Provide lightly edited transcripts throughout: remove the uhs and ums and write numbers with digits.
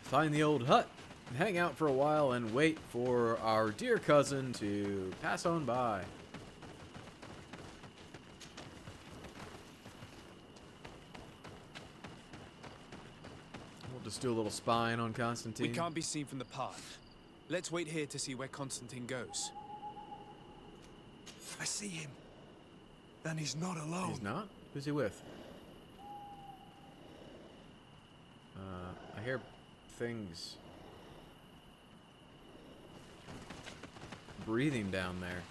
find the old hut, hang out for a while, and wait for our dear cousin to pass on by. We'll just do a little spying on Constantine. We can't be seen from the path. Let's wait here to see where Constantine goes. I see him. Then he's not alone. He's not? Who's he with? I hear things breathing down there.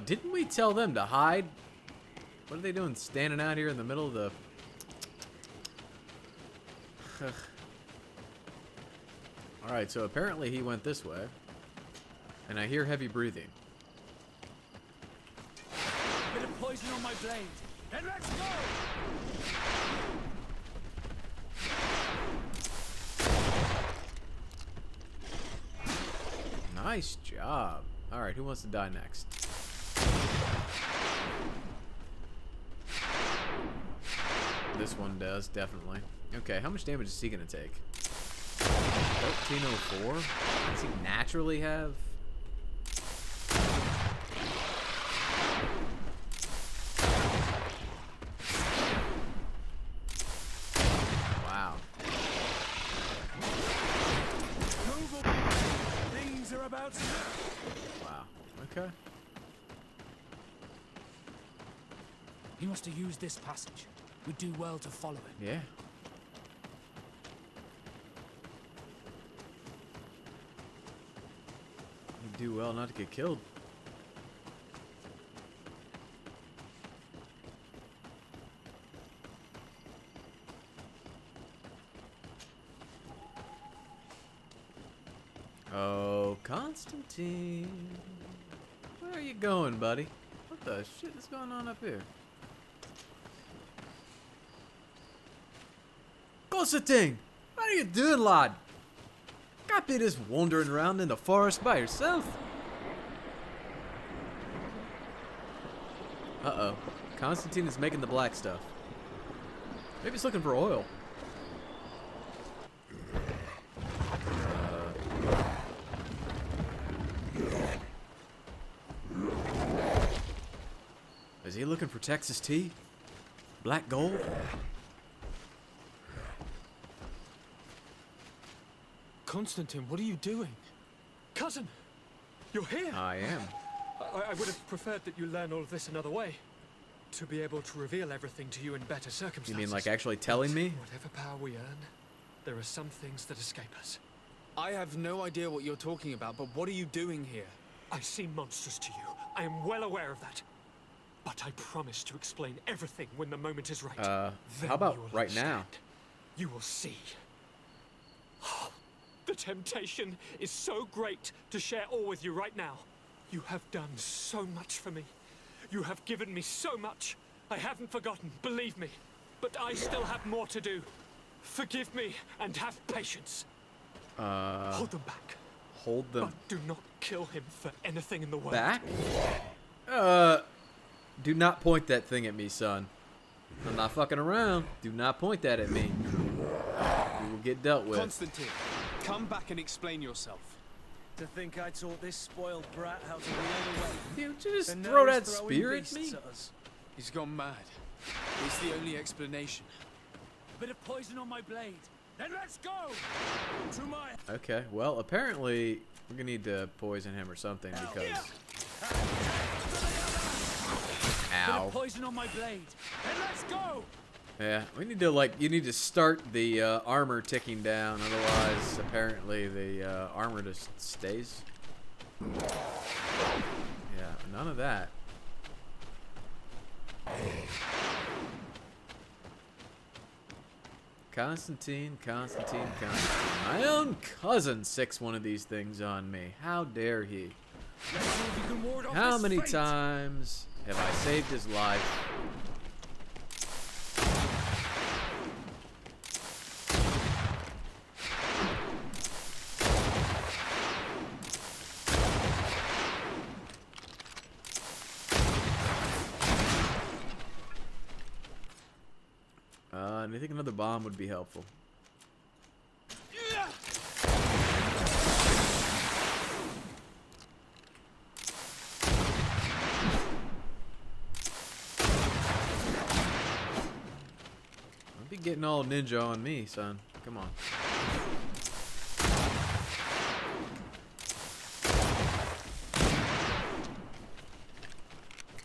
Didn't we tell them to hide? What are they doing standing out here in the middle of the... Alright, so apparently he went this way. And I hear heavy breathing. Bit of poison on my blade. Then let's go! Nice job. Alright, who wants to die next? This one does, definitely. Okay, how much damage is he gonna take? 1304? Does he naturally have? Wow. Things are about to... Wow. Okay. He must have used this passage. We'd do well to follow it. Yeah. You do well not to get killed. Oh, Constantine. Where are you going, buddy? What the shit is going on up here? Constantine! What are you doing, lad? Can't be just wandering around in the forest by yourself. Uh-oh. Constantine is making the black stuff. Maybe he's looking for oil. Is he looking for Texas tea? Black gold? Constantine, what are you doing? Cousin! You're here! I am. I would have preferred that you learn all of this another way. To be able to reveal everything to you in better circumstances. You mean like actually telling me? Whatever power we earn, there are some things that escape us. I have no idea what you're talking about, but what are you doing here? I seem monstrous to you. I am well aware of that. But I promise to explain everything when the moment is right. How Then about you will right now? understand. You will see. The temptation is so great to share all with you right now. You have done so much for me. You have given me so much. I haven't forgotten, believe me. But I still have more to do. Forgive me and have patience. Hold them back. Hold them But do not kill him for anything in the world. back? Do not point that thing at me, son. I'm not fucking around. Do not point that at me. You will get dealt with. Constantine, come back and explain yourself. To think I taught this spoiled brat how to wield a weapon. Dude, you just And throw now that he's throwing spear at beasts me? at us. He's gone mad. It's the only explanation. Bit of poison on my blade. Then let's go! To my... Okay, well, apparently we're gonna need to poison him or something because... Bit Ow. of poison on my blade. Then let's go! Yeah, we need to, like, you need to start the armor ticking down, otherwise, apparently, the armor just stays. Yeah, none of that. Constantine. My own cousin sicks one of these things on me. How dare he? Let's see if you can ward off How this many fate. times have I saved his life? I think another bomb would be helpful. Don't be getting all ninja on me, son. Come on.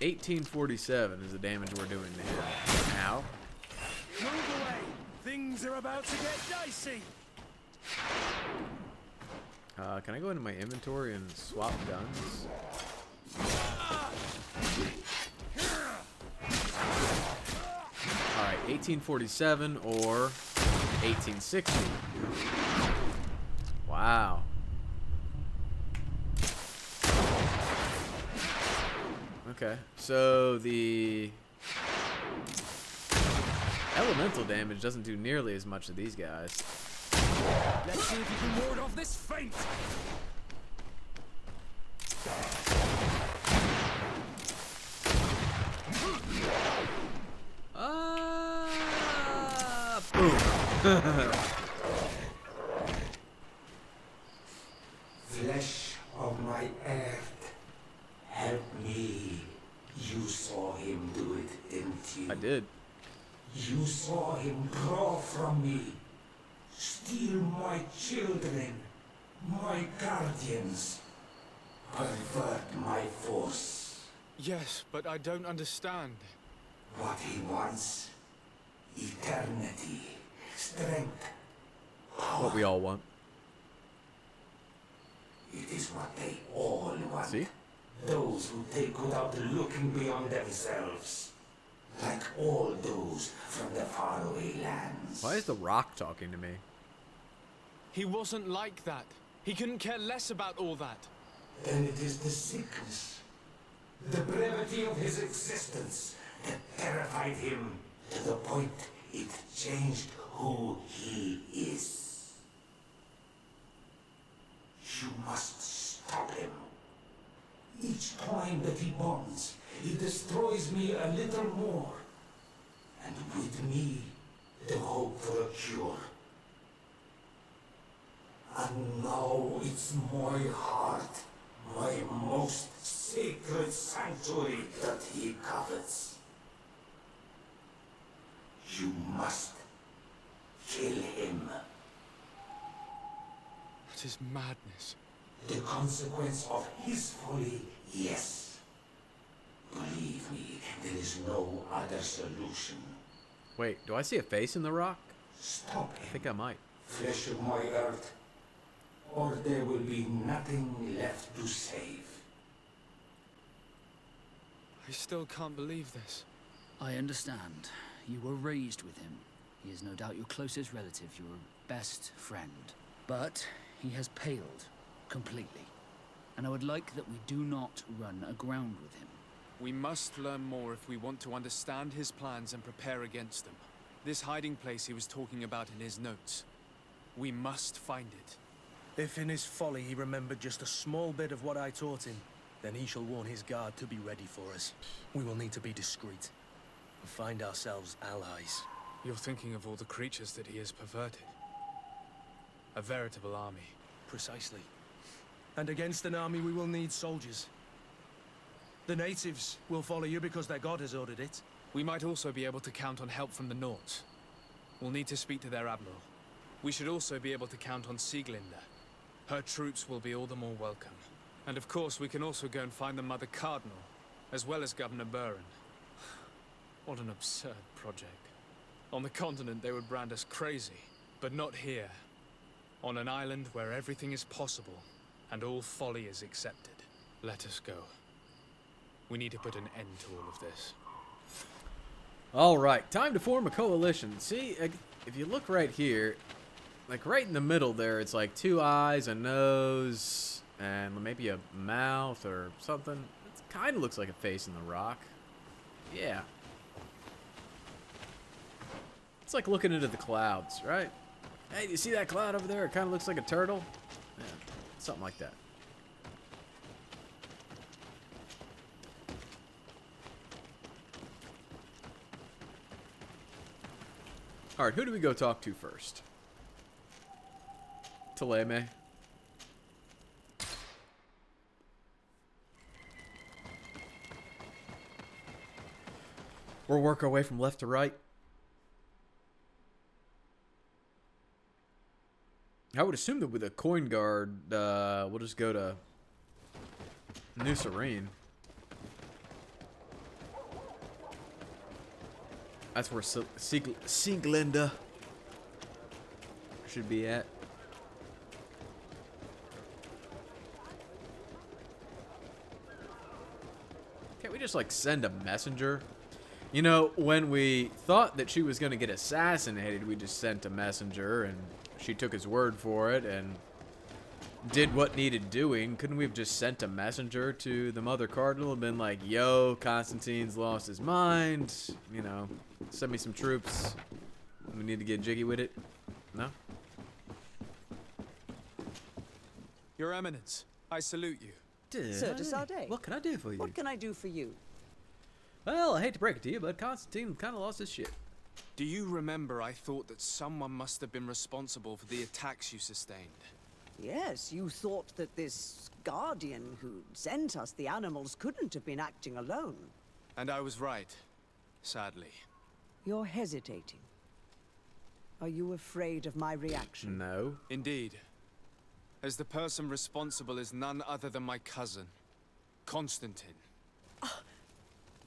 $1847 is the damage we're doing to him. Ow. Move away! Things are about to get dicey! Can I go into my inventory and swap guns? Alright, 1847 or 1860. Wow. Okay, so the elemental damage doesn't do nearly as much to these guys. Let's see if you can ward off this feint! Boom. Flesh of my earth, help me. You saw him do it, didn't you? I did. You saw him draw from me, steal my children, my guardians, pervert my force. Yes, but I don't understand. What he wants, eternity, strength. What we all want. It is what they all want. See? Those who take without looking beyond themselves. Like all those from the faraway lands. Why is the rock talking to me? He wasn't like that. He couldn't care less about all that. Then it is the sickness, the brevity of his existence that terrified him to the point it changed who he is. You must stop him. Each time that he bonds, he destroys me a little more. And with me, the hope for a cure. And now it's my heart, my most sacred sanctuary that he covets. You must kill him. That is madness. The consequence of his folly, yes. Believe me, there is no other solution. Wait, do I see a face in the rock? Stop I him, think I might. flesh of my earth, or there will be nothing left to save. I still can't believe this. I understand. You were raised with him. He is no doubt your closest relative, your best friend. But he has paled completely. And I would like that we do not run aground with him. We must learn more if we want to understand his plans and prepare against them. This hiding place he was talking about in his notes. We must find it. If in his folly he remembered just a small bit of what I taught him, then he shall warn his guard to be ready for us. We will need to be discreet and find ourselves allies. You're thinking of all the creatures that he has perverted. A veritable army. Precisely. And against an army we will need soldiers. The natives will follow you because their god has ordered it. We might also be able to count on help from the Nords. We'll need to speak to their admiral. We should also be able to count on Sieglinde. Her troops will be all the more welcome. And of course, we can also go and find the Mother Cardinal, as well as Governor Buren. What an absurd project. On the continent, they would brand us crazy, but not here. On an island where everything is possible, and all folly is accepted. Let us go. We need to put an end to all of this. All right, time to form a coalition. See, if you look right here, like right in the middle there, it's like 2 eyes, a nose, and maybe a mouth or something. It kind of looks like a face in the rock. Yeah. It's like looking into the clouds, right? Hey, do you see that cloud over there? It kind of looks like a turtle. Yeah, something like that. Alright, who do we go talk to first? Taleme. We'll work our way from left to right. I would assume that with a coin guard, we'll just go to New Serene. That's where Sieglinde should be at. Can't we just, like, send a messenger? You know, when we thought that she was going to get assassinated, we just sent a messenger, and she took his word for it, and did what needed doing. Couldn't we have just sent a messenger to the Mother Cardinal and been like, yo, Constantine's lost his mind, you know, send me some troops. We need to get jiggy with it. No? Your Eminence, I salute you. Sir de Sardet. What can I do for you? What can I do for you? Well, I hate to break it to you, but Constantine kind of lost his shit. Do you remember I thought that someone must have been responsible for the attacks you sustained? Yes, you thought that this guardian who sent us the animals couldn't have been acting alone. And I was right, sadly. You're hesitating. Are you afraid of my reaction? No. Indeed. As the person responsible is none other than my cousin, Constantine.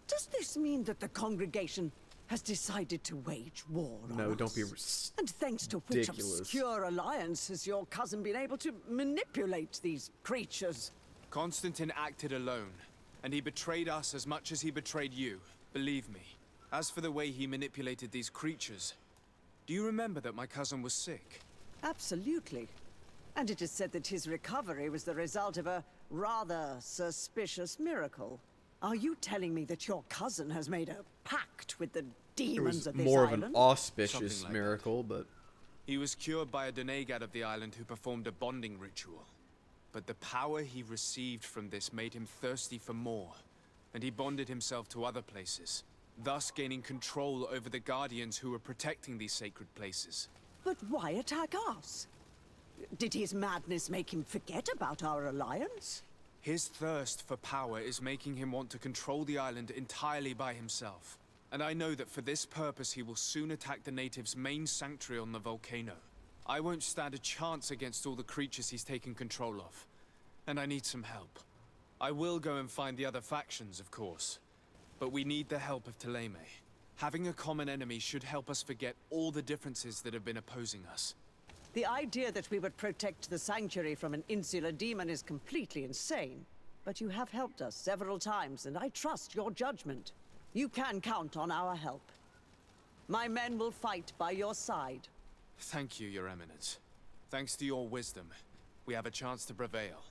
Does this mean that the congregation has decided to wage war on No, us? don't be And thanks to which ridiculous. obscure alliance has your cousin been able to manipulate these creatures? Constantine acted alone, and he betrayed us as much as he betrayed you, believe me. As for the way he manipulated these creatures, do you remember that my cousin was sick? Absolutely. And it is said that his recovery was the result of a rather suspicious miracle. Are you telling me that your cousin has made a pact with the It demons was of this more of island? an auspicious Something like miracle, but He was cured by a Donegad of the island who performed a bonding ritual. But the power he received from this made him thirsty for more, and he bonded himself to other places, thus gaining control over the guardians who were protecting these sacred places. But why attack us? Did his madness make him forget about our alliance? His thirst for power is making him want to control the island entirely by himself. And I know that for this purpose he will soon attack the natives' main sanctuary on the volcano. I won't stand a chance against all the creatures he's taken control of. And I need some help. I will go and find the other factions, of course. But we need the help of Taleme. Having a common enemy should help us forget all the differences that have been opposing us. The idea that we would protect the sanctuary from an insular demon is completely insane. But you have helped us several times, and I trust your judgment. You can count on our help. My men will fight by your side. Thank you, Your Eminence. Thanks to your wisdom, we have a chance to prevail.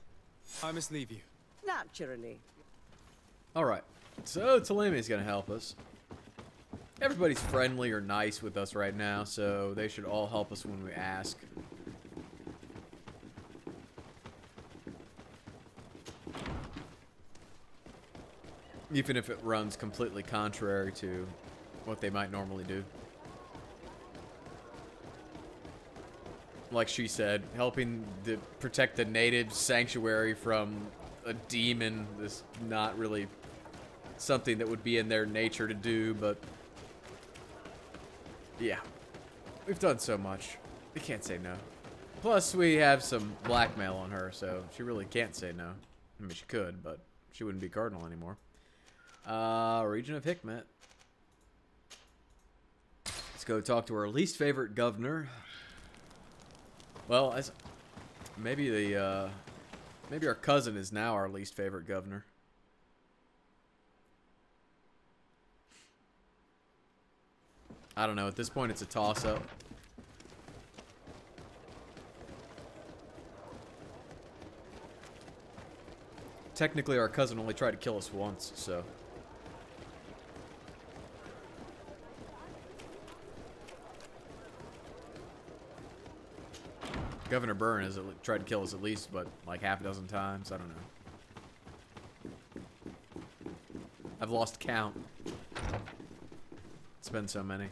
I must leave you. Naturally. alright. So Taleme's gonna help us. Everybody's friendly or nice with us right now, so they should all help us when we ask. Even if it runs completely contrary to what they might normally do. Like she said, helping to protect the native sanctuary from a demon is not really something that would be in their nature to do, but yeah, we've done so much. We can't say no. Plus, we have some blackmail on her, so she really can't say no. I mean, she could, but she wouldn't be cardinal anymore. Region of Hikmet. Let's go talk to our least favorite governor. Well, maybe our cousin is now our least favorite governor. I don't know. At this point, it's a toss-up. Technically, our cousin only tried to kill us once, so... Governor Byrne has tried to kill us at least, but like half a dozen times. I don't know. I've lost count. It's been so many.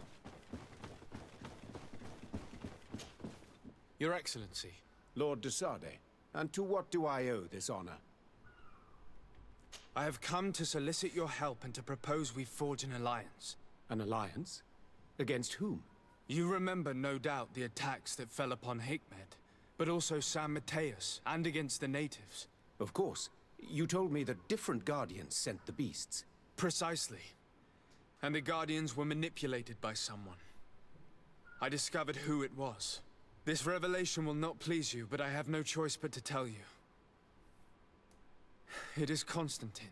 Your Excellency. Lord de Sade, and to what do I owe this honor? I have come to solicit your help and to propose we forge an alliance. An alliance? Against whom? You remember, no doubt, the attacks that fell upon Hikmet, but also San Mateus, and against the natives. Of course. You told me that different guardians sent the beasts. Precisely. And the guardians were manipulated by someone. I discovered who it was. This revelation will not please you, but I have no choice but to tell you. It is Constantine.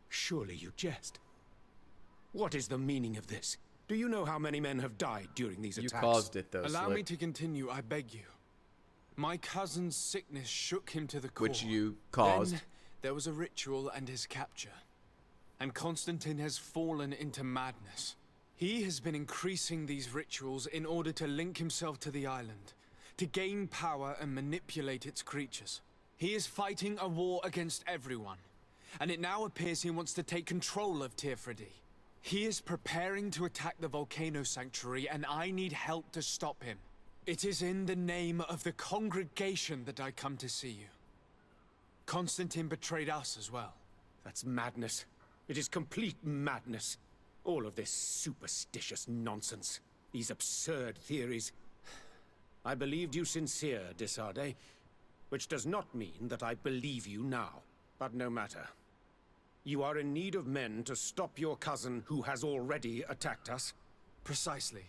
Surely you jest. What is the meaning of this? Do you know how many men have died during these attacks? You caused it, though. Allow me to continue, I beg you. My cousin's sickness shook him to the core. Which you caused. Then there was a ritual and his capture. And Constantine has fallen into madness. He has been increasing these rituals in order to link himself to the island, to gain power and manipulate its creatures. He is fighting a war against everyone, and it now appears he wants to take control of Tirfredi. He is preparing to attack the volcano sanctuary, and I need help to stop him. It is in the name of the congregation that I come to see you. Constantine betrayed us as well. That's madness. It is complete madness. All of this superstitious nonsense. These absurd theories. I believed you sincere, de Sade, which does not mean that I believe you now. But no matter. You are in need of men to stop your cousin who has already attacked us. Precisely.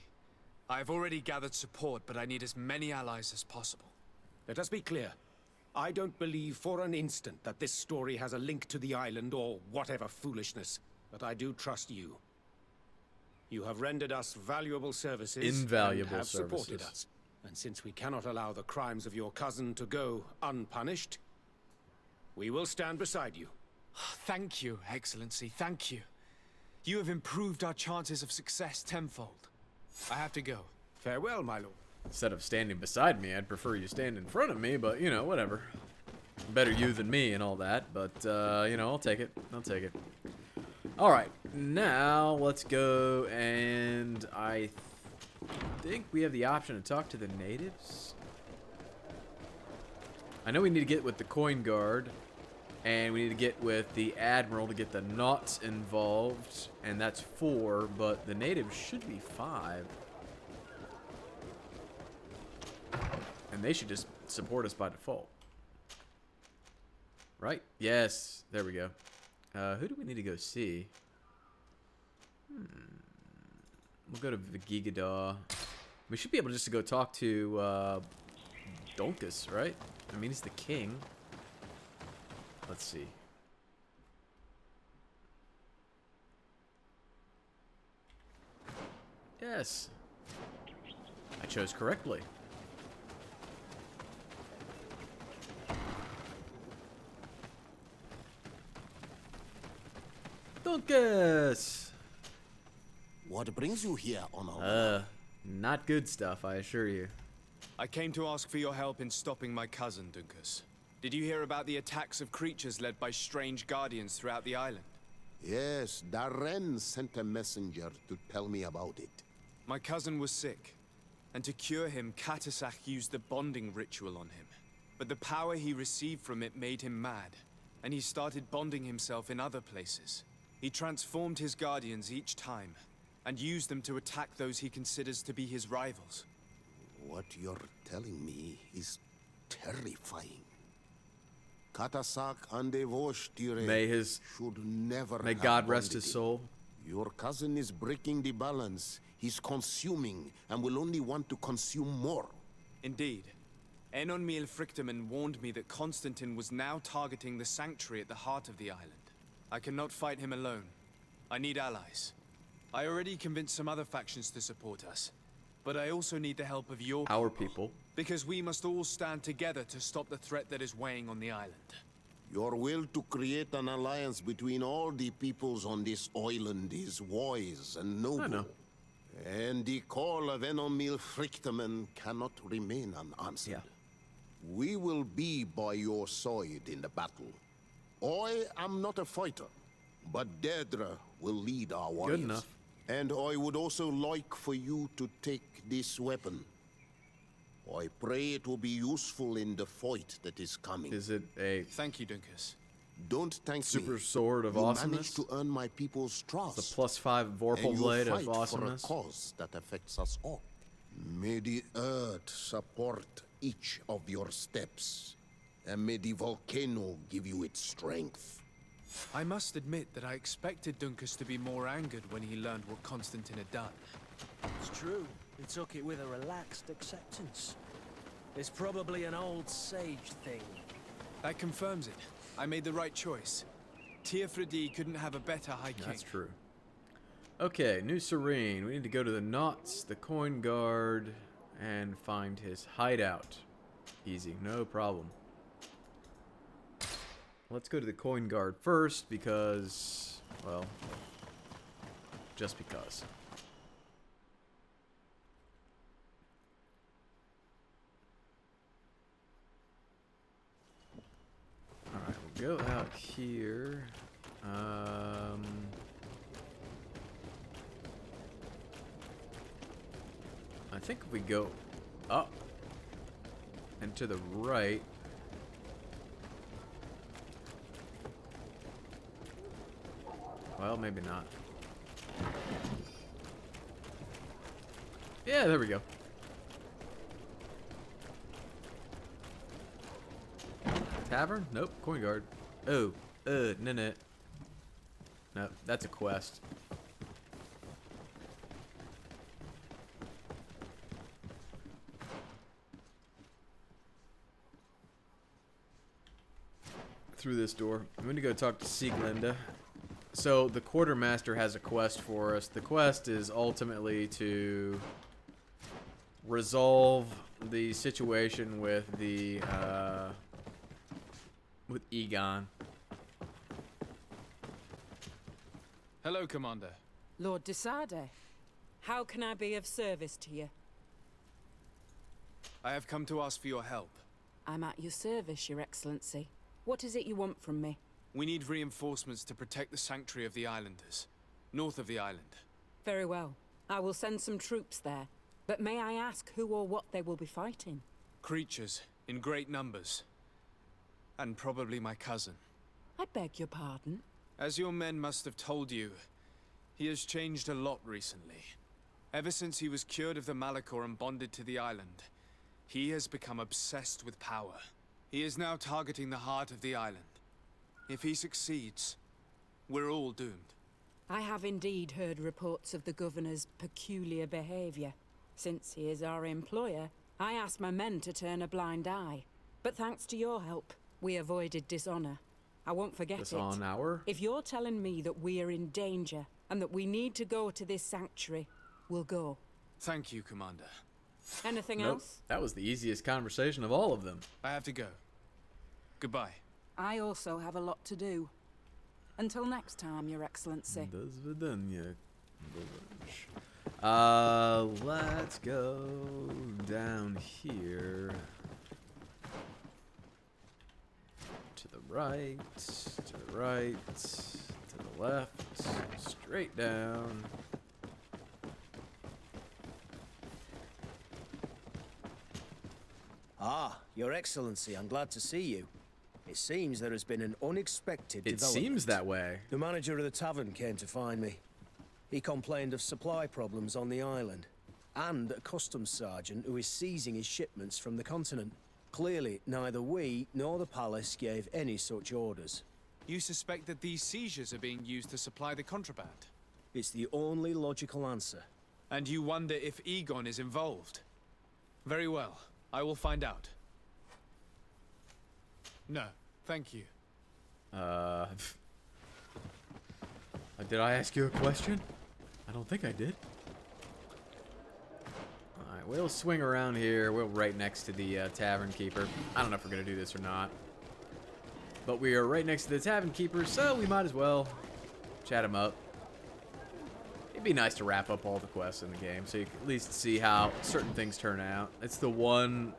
I have already gathered support, but I need as many allies as possible. Let us be clear. I don't believe for an instant that this story has a link to the island or whatever foolishness, but I do trust you. You have rendered us valuable services Invaluable and have supported services. us. And since we cannot allow the crimes of your cousin to go unpunished, we will stand beside you. Thank you, Excellency, thank you. You have improved our chances of success tenfold. I have to go. Farewell, my lord. Instead of standing beside me, I'd prefer you stand in front of me, but, you know, whatever. Better you than me and all that, but, you know, I'll take it. I'll take it. Alright, now let's go, and I think we have the option to talk to the natives. I know we need to get with the coin guard, and we need to get with the admiral to get the knots involved, and that's 4, but the natives should be 5. And they should just support us by default. Right? Yes, there we go. Who do we need to go see? We'll go to Vigigada. We should be able just to go talk to Dolkus, right? I mean, he's the king. Let's see. Yes. I chose correctly. Dolkus! What brings you here, Honor? Not good stuff, I assure you. I came to ask for your help in stopping my cousin, Dunkus. Did you hear about the attacks of creatures led by strange guardians throughout the island? Yes, Darren sent a messenger to tell me about it. My cousin was sick, and to cure him, Katasak used the bonding ritual on him. But the power he received from it made him mad, and he started bonding himself in other places. He transformed his guardians each time, and used them to attack those he considers to be his rivals. What you're telling me is terrifying. Katasak and Devosh should never May have God rest bonded his him. soul. Your cousin is breaking the balance. He's consuming, and will only want to consume more. Indeed. Enonmil Frichtemann warned me that Constantine was now targeting the sanctuary at the heart of the island. I cannot fight him alone. I need allies. I already convinced some other factions to support us, but I also need the help of your Our people. because we must all stand together to stop the threat that is weighing on the island. Your will to create an alliance between all the peoples on this island is wise and noble. I know. And the call of Enomil Frichtemann cannot remain unanswered. Yeah. We will be by your side in the battle. I am not a fighter, but Deirdre will lead our warriors. Good enough. And I would also like for you to take this weapon. I pray it will be useful in the fight that is coming. Is it a Thank you, Dunkus. Don't thank super me. sword of You awesomeness? managed to earn my people's trust. It's a +5 and Vorpal you blade fight of awesomeness. for a cause that affects us all. May the earth support each of your steps, and may the volcano give you its strength. I must admit that I expected Dunkus to be more angered when he learned what Constantine had done. It's true. He took it with a relaxed acceptance. It's probably an old sage thing. That confirms it. I made the right choice. Teofredi couldn't have a better High King. That's true. Okay, New Serene. We need to go to the Knots, the Coin Guard, and find his hideout. Easy, no problem. Let's go to the Coin Guard first because, well, just because. Alright, we'll go out here. I think if we go up and to the right, well, maybe not. Yeah, there we go. Tavern? Nope. Coin guard. Oh. No. No, that's a quest. Through this door. I'm going to go talk to Sieglinde. So, the Quartermaster has a quest for us. The quest is ultimately to resolve the situation with the, with Egon. Hello, Commander. Lord de Sade, how can I be of service to you? I have come to ask for your help. I'm at your service, Your Excellency. What is it you want from me? We need reinforcements to protect the sanctuary of the Islanders, north of the island. Very well. I will send some troops there. But may I ask who or what they will be fighting? Creatures, in great numbers. And probably my cousin. I beg your pardon? As your men must have told you, he has changed a lot recently. Ever since he was cured of the Malachor and bonded to the island, he has become obsessed with power. He is now targeting the heart of the island. If he succeeds, we're all doomed. I have indeed heard reports of the Governor's peculiar behavior. Since he is our employer, I asked my men to turn a blind eye. But thanks to your help, we avoided dishonor. I won't forget it. Dishonor? If you're telling me that we are in danger, and that we need to go to this sanctuary, we'll go. Thank you, Commander. Anything Nope. else? That was the easiest conversation of all of them. I have to go. Goodbye. I also have a lot to do. Until next time, Your Excellency. До свидания. Let's go down here. To the right, to the right, to the left, straight down. Ah, Your Excellency, I'm glad to see you. It seems there has been an unexpected It development. seems that way. The manager of the tavern came to find me. He complained of supply problems on the island, and a customs sergeant who is seizing his shipments from the continent. Clearly, neither we nor the palace gave any such orders. You suspect that these seizures are being used to supply the contraband? It's the only logical answer. And you wonder if Egon is involved? Very well. I will find out. No, thank you. Did I ask you a question? I don't think I did. Alright, we'll swing around here. We're right next to the tavern keeper. I don't know if we're going to do this or not. But we are right next to the tavern keeper, so we might as well chat him up. It'd be nice to wrap up all the quests in the game, so you can at least see how certain things turn out. It's the one...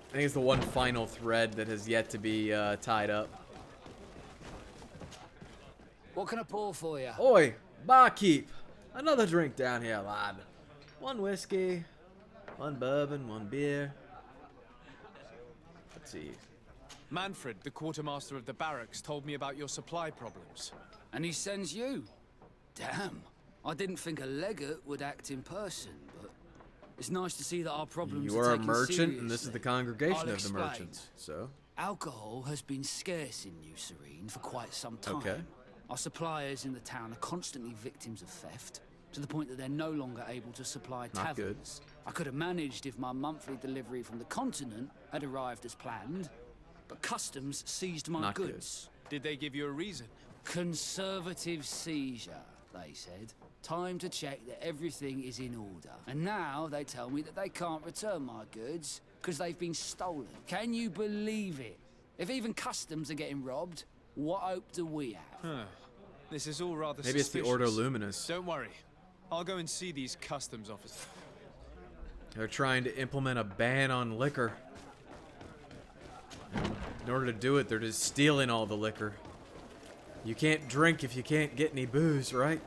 I think it's the one final thread that has yet to be tied up. What can I pour for you? Oi, barkeep! Another drink down here, lad. One whiskey, One bourbon, one beer. Let's see. Manfred, the quartermaster of the barracks, told me about your supply problems. And he sends you? Damn. I didn't think a legate would act in person, but it's nice to see that our problems You are are a taken merchant, and this is the seriously. congregation I'll of the explain. merchants. So, Alcohol has been scarce in New Serene for quite some time. Okay. Our suppliers in the town are constantly victims of theft, to the point that they're no longer able to supply Not good. taverns. I could have managed if my monthly delivery from the continent had arrived as planned, but customs seized my Not good. goods. Did they give you a reason? Conservative seizure, they said. Time to check that everything is in order. And now they tell me that they can't return my goods because they've been stolen. Can you believe it? If even customs are getting robbed, what hope do we have? Huh. This is all rather maybe it's the suspicious. Ordo Luminous. Don't worry. I'll go and see these customs officers. They're trying to implement a ban on liquor. In order to do it, they're just stealing all the liquor. You can't drink if you can't get any booze, right?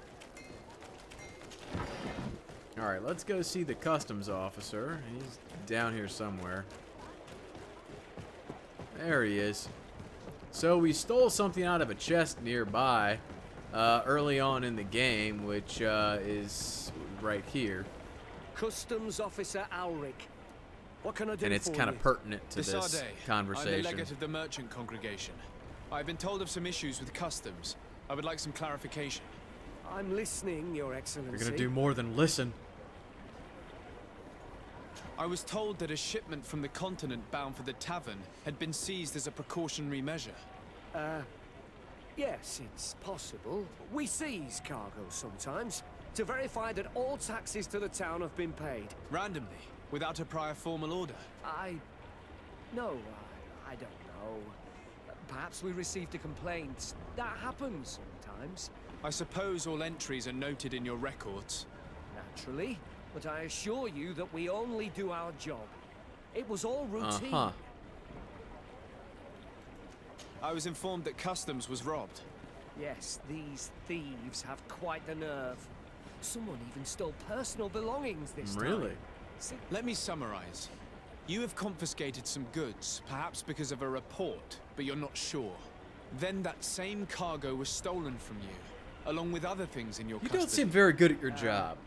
Alright, let's go see the customs officer. He's down here somewhere. There he is. So we stole something out of a chest nearby early on in the game, which is right here. Customs Officer Alric. What can I do And it's for kind of you? pertinent to this Desarde, I'm the conversation. legate of the merchant congregation. I've been told of some issues with customs. I would like some clarification. I'm listening, Your Excellency. You're gonna do more than listen. I was told that a shipment from the continent bound for the tavern had been seized as a precautionary measure. Yes, it's possible. We seize cargo sometimes to verify that all taxes to the town have been paid. Randomly, without a prior formal order. No, I don't know. Perhaps we received a complaint. That happens sometimes. I suppose all entries are noted in your records. Naturally. But I assure you that we only do our job. It was all routine. Uh-huh. I was informed that customs was robbed. Yes, these thieves have quite the nerve. Someone even stole personal belongings this time. Really? Let me summarize. You have confiscated some goods, perhaps because of a report, but you're not sure. Then that same cargo was stolen from you, along with other things in your You custody. don't seem very good at your job.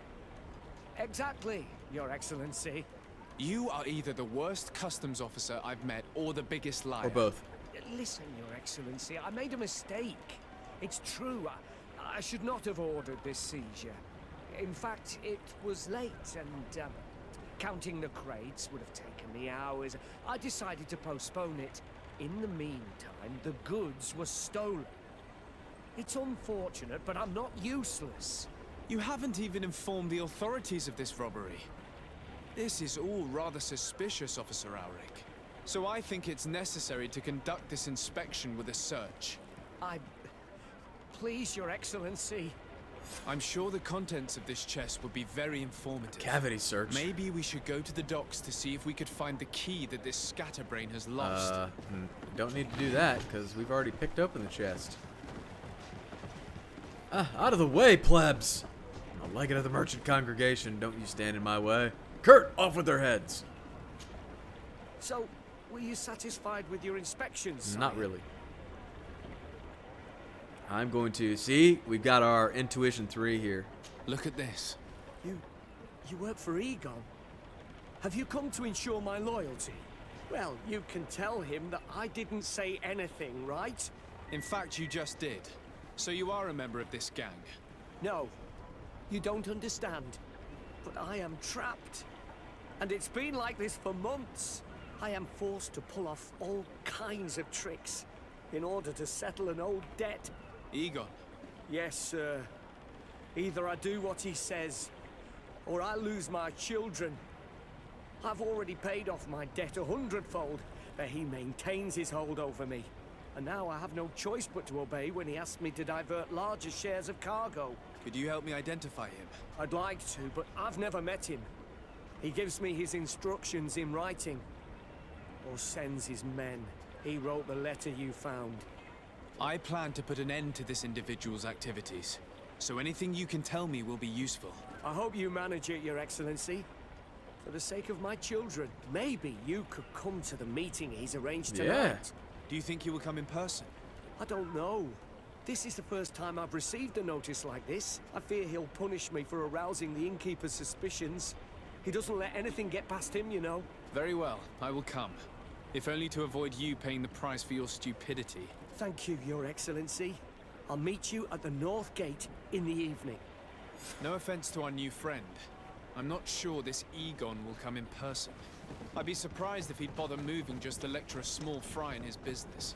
Exactly, Your Excellency. You are either the worst customs officer I've met or the biggest liar. Or both. Listen, Your Excellency, I made a mistake. It's true. I should not have ordered this seizure. In fact, it was late and counting the crates would have taken me hours. I decided to postpone it. In the meantime, the goods were stolen. It's unfortunate, but I'm not useless. You haven't even informed the authorities of this robbery. This is all rather suspicious, Officer Auric. So I think it's necessary to conduct this inspection with a search. Please, Your Excellency. I'm sure the contents of this chest would be very informative. Cavity search. Maybe we should go to the docks to see if we could find the key that this scatterbrain has lost. Don't need to do that, because we've already picked open the chest. Out of the way, plebs! I'm a legate of the merchant congregation. Don't you stand in my way. Kurt, off with their heads! So, were you satisfied with your inspections? Not really. I'm going to... See? We've got our Intuition 3 here. Look at this. You work for Egon? Have you come to ensure my loyalty? Well, you can tell him that I didn't say anything, right? In fact, you just did. So you are a member of this gang? No, you don't understand. But I am trapped. And it's been like this for months. I am forced to pull off all kinds of tricks in order to settle an old debt. Egon? Yes, sir. Either I do what he says, or I lose my children. I've already paid off my debt 100-fold, but he maintains his hold over me. And now I have no choice but to obey when he asks me to divert larger shares of cargo. Could you help me identify him? I'd like to, but I've never met him. He gives me his instructions in writing. Or sends his men. He wrote the letter you found. I plan to put an end to this individual's activities. So anything you can tell me will be useful. I hope you manage it, Your Excellency. For the sake of my children, maybe you could come to the meeting he's arranged tonight. Yeah. Do you think he will come in person? I don't know. This is the first time I've received a notice like this. I fear he'll punish me for arousing the innkeeper's suspicions. He doesn't let anything get past him, you know. Very well, I will come. If only to avoid you paying the price for your stupidity. Thank you, Your Excellency. I'll meet you at the North Gate in the evening. No offense to our new friend. I'm not sure this Egon will come in person. I'd be surprised if he'd bother moving just to lecture a small fry in his business.